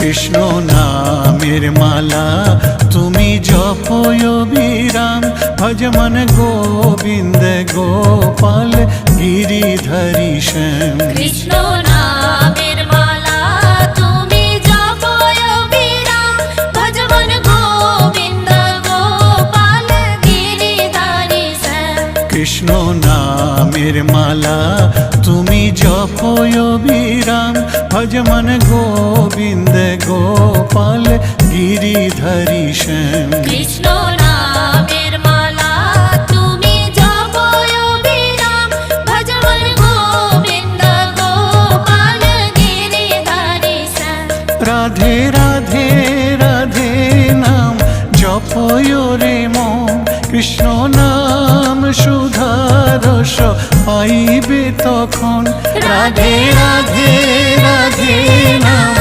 কৃষ্ণ নামের মালা তুমি জপয় বিরাম, ভজ মন গোবিন্দ গোপাল গিরিধরি শ্যাম। কৃষ্ণ নামের মালা তুমি জপয় বিরাম, ভজ মন গোবিন্দ গোপাল গিরিধারী শ্যাম। কৃষ্ণ নামের মালা তুমি জপয় বিরাম, ভজ মন গোবিন্দ গোপাল গিরিধরি শ্যাম। কৃষ্ণ নামের মালা তুমি জপয় বিরাম, ভজ মন গোবিন্দ গোপাল গিরিধারী শ্যাম। রাধে রাধে রাধে নাম জপয় রে মন, কৃষ্ণ নাম সুধারস পাইবে তখন। রাধে রাধে রাধে নাম